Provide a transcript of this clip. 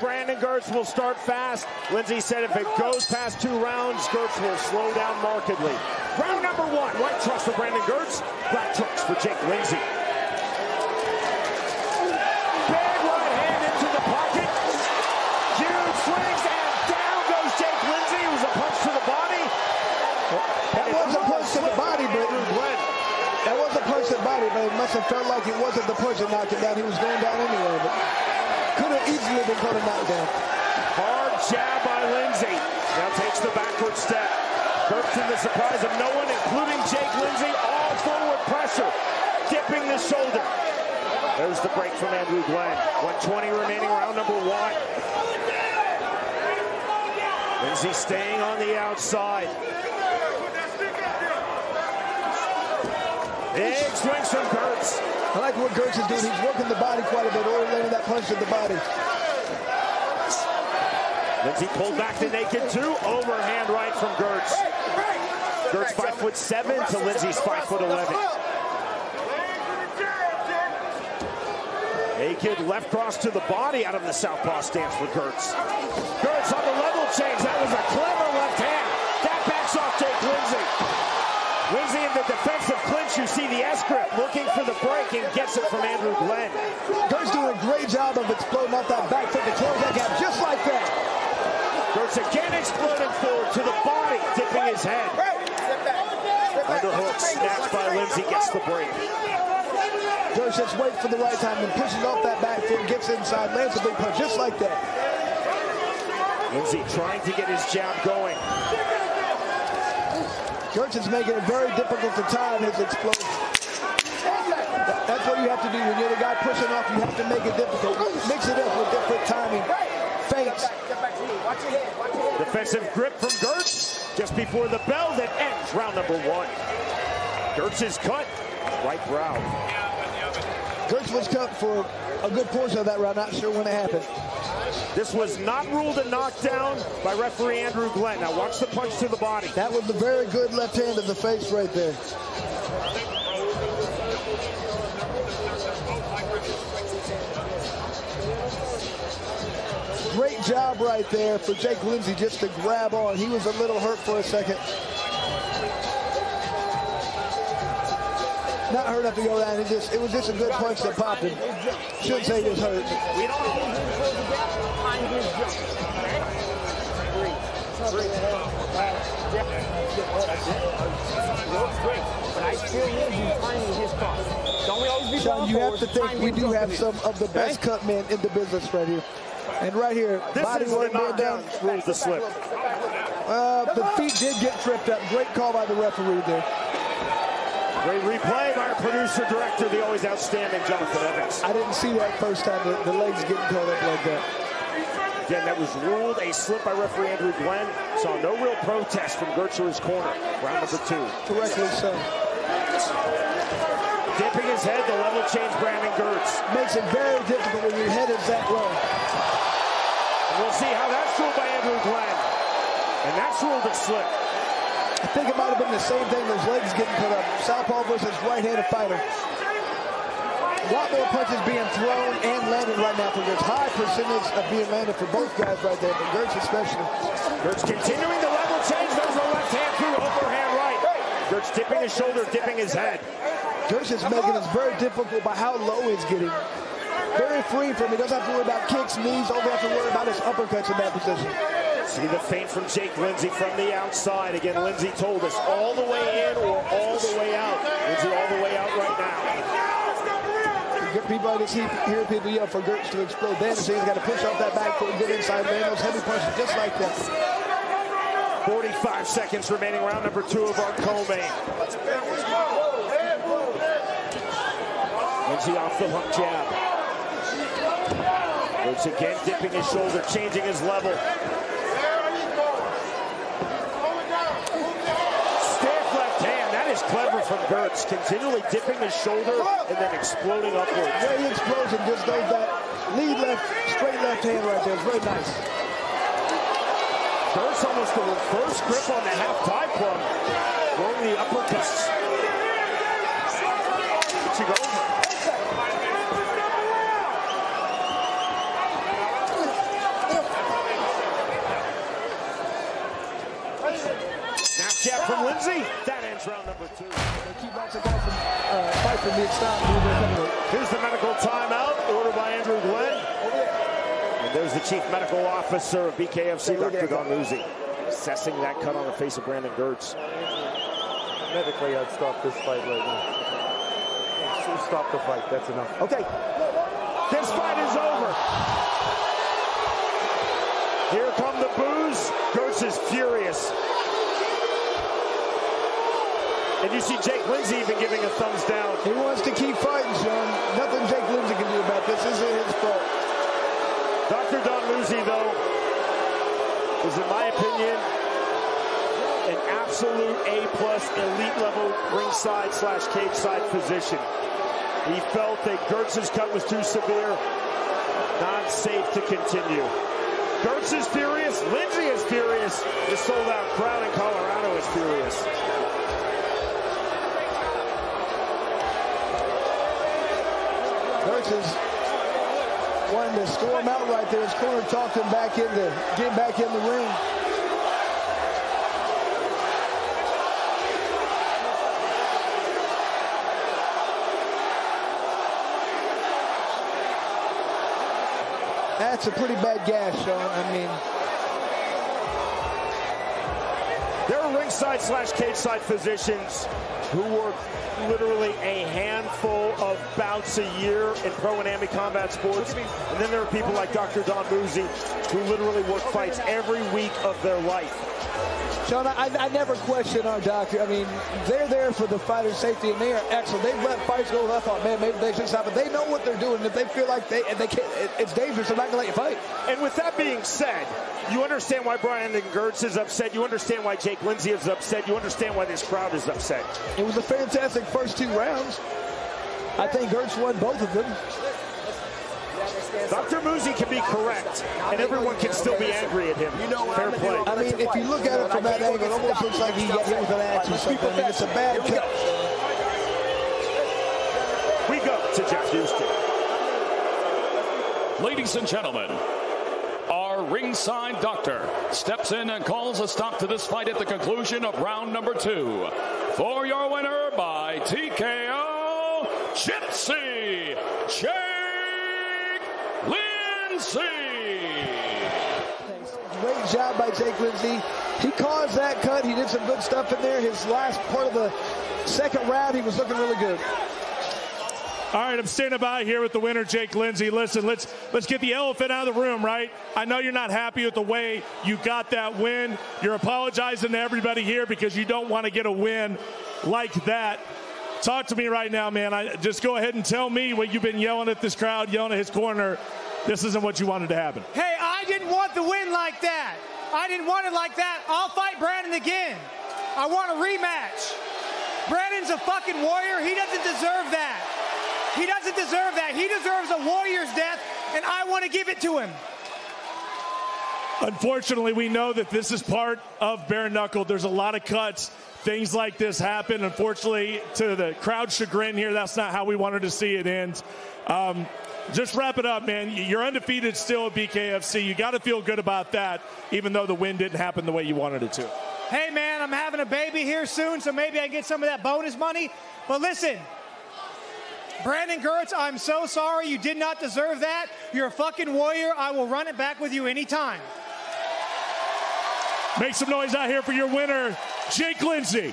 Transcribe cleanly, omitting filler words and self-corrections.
Brandon Girtz will start fast. Lindsey said if it goes past 2 rounds, Girtz will slow down markedly. Round number 1, white trunks for Brandon Girtz, black trunks for Jake Lindsey. Big right hand into the pocket. Huge swings, and down goes Jake Lindsey. It was a punch to the body. That was a punch to the body, but that was a punch to the body, but it must have felt like it wasn't the punch that knocked him down. He was going down anyway, but could have easily been called a knockdown. Hard jab by Lindsey. Now takes the backward step. Girtz to the surprise of no one, including Jake Lindsey. All forward pressure, dipping the shoulder. There's the break from Andrew Glenn. 120 remaining, round number 1. Lindsey staying on the outside. Big swings from Girtz. I like what Girtz is doing. He's working the body quite a bit, or landing that punch to the body. Lindsey pulled back to naked 2. Overhand right from Girtz. Girtz 5'7" to Lindsey's 5'11". Naked left cross to the body out of the southpaw stance for Girtz. Girtz on the level change. That was a clever left hand. That backs off Jake Lindsey. Lindsey in the defensive clinch. You see the S-grip looking for the break and gets it from Andrew Glenn. Girtz doing a great job of exploding off that back foot to close that gap just like that. Girtz again exploding forward to the body, dipping his head. Underhook snatched by Lindsey, gets the break. Girtz just waits for the right time and pushes off that back foot, gets inside, lands a big punch just like that. Lindsey trying to get his jab going. Girtz is making it very difficult to time his explosion. That's what you have to do when you're the guy pushing off. You have to make it difficult. Mix it up with different timing, feints. Defensive grip from Girtz just before the bell that ends round number 1. Girtz is cut, right brow. Girtz was cut for a good portion of that round. Not sure when it happened. This was not ruled a knockdown by referee Andrew Glenn. Now watch the punch to the body. That was a very good left hand to the face right there. Great job right there for Jake Lindsey just to grab on. He was a little hurt for a second. Not hurt enough to go down. It was just a good punch that popped him. Shouldn't say he was hurt. We don't know who's close the gap behind his jump. Great. But I still need you timing his cross. Don't we always be Sean, you have to think we do have some of the best cut men in the business right here. And right here, this body is work the knockdown. Ruled the slip. The feet did get tripped up. Great call by the referee there. Great replay by our producer-director, the always outstanding Jonathan Evans. I didn't see that first time, the legs getting caught up like that. Again, that was ruled a slip by referee Andrew Glenn. Saw no real protest from Girtz or his corner. Round number 2. Correctly so. Dipping his head, the level change Brandon Girtz. Makes it very difficult when your head is that low. And we'll see how that's ruled by Andrew Glenn. And that's ruled a slip. I think it might have been the same thing, those legs getting cut up. Southpaw versus right-handed fighter. A lot more punches being thrown and landed right now for Girtz. High percentage of being landed for both guys right there, but Girtz especially. Girtz continuing the level change. There's a left hand through, overhand right. Girtz dipping his shoulder, dipping his head. Girtz is making this very difficult by how low he's getting. Very free from him. He doesn't have to worry about kicks, knees. Only have to worry about his uppercuts in that position. See the feint from Jake Lindsey from the outside. Again, Lindsey told us all the way in or all the way out. Lindsey all the way out right now. People like to hear people yell for Girtz to explode. Then he's got to push off that back foot and get inside, land those heavy punches just like that. 45 seconds remaining, round number 2 of our co-main. Lindsey off the hook jab. Girtz again dipping his shoulder, changing his level. That is clever from Girtz, continually dipping his shoulder and then exploding upwards. Very explosion, just does that lead left, straight left hand right there. It's very nice. Girtz almost a reverse grip on the half tie club, throwing the uppercuts. Lindsey. That ends round number 2. Keep lots of guys from fight from being stopped. Here's the medical timeout ordered by Andrew Glenn. And there's the chief medical officer of BKFC, Dr. Don Lindsey, assessing that cut on the face of Brandon Girtz. Medically, I'd stop this fight right now. Stop the fight. That's enough. Okay. This fight is over. Here come the boos. Girtz is furious. And you see Jake Lindsey even giving a thumbs down. He wants to keep fighting, Sean. Nothing Jake Lindsey can do about this. This isn't his fault. Dr. Don Lindsey, though, is, in my opinion, an absolute A-plus elite level ringside/cage side physician. He felt that Girtz's cut was too severe, not safe to continue. Girtz is furious. Lindsey is furious. The sold-out crowd in Colorado is furious. Girtz is wanting to score him out right there. His corner talked him back into getting back in the ring. That's a pretty bad gash, Sean. I mean, there are ringside/cage side physicians who work literally a handful of bouts a year in pro and combat sports. And then there are people like Dr. Don Lindsey who literally work fights every week of their life. Sean, I never question our doctor. I mean, they're there for the fighter's safety, and they are excellent. They've let fights go. I thought, man, maybe they should stop. But they know what they're doing. If they feel like they can't, it's dangerous, they're not going to let you fight. And with that being said, you understand why Brandon Girtz is upset. You understand why Jake Lindsey is upset. You understand why this crowd is upset. It was a fantastic first 2 rounds. I think Girtz won both of them. Dr. Lindsey can be correct, and everyone can still be angry at him. Fair play. I mean, if you look at it from that angle, it almost looks like he got hit with an axe or something. I mean, it's a bad cut. We go to Jeff Houston. Ladies and gentlemen, our ringside doctor steps in and calls a stop to this fight at the conclusion of round number 2. For your winner by TKO, Gypsy Jake Lindsey. Great job by Jake Lindsey. He caused that cut. He did some good stuff in there. His last part of the second round, he was looking really good. All right, I'm standing by here with the winner, Jake Lindsey. Listen, let's get the elephant out of the room, right? I know you're not happy with the way you got that win. You're apologizing to everybody here because you don't want to get a win like that. Talk to me right now, man. Just go ahead and tell me what you've been yelling at this crowd, yelling at his corner. This isn't what you wanted to happen. Hey, I didn't want the win like that. I didn't want it like that. I'll fight Brandon again. I want a rematch. Brandon's a fucking warrior. He doesn't deserve that. He doesn't deserve that. He deserves a warrior's death, and I want to give it to him. Unfortunately, we know that this is part of bare knuckle. There's a lot of cuts. Things like this happen. Unfortunately, to the crowd's chagrin here, that's not how we wanted to see it end. Just wrap it up, man. You're undefeated still at BKFC. You got to feel good about that, even though the win didn't happen the way you wanted it to. Hey, man, I'm having a baby here soon, so maybe I get some of that bonus money. But listen, Brandon Girtz, I'm so sorry. You did not deserve that. You're a fucking warrior. I will run it back with you anytime. Make some noise out here for your winner, Jake Lindsey.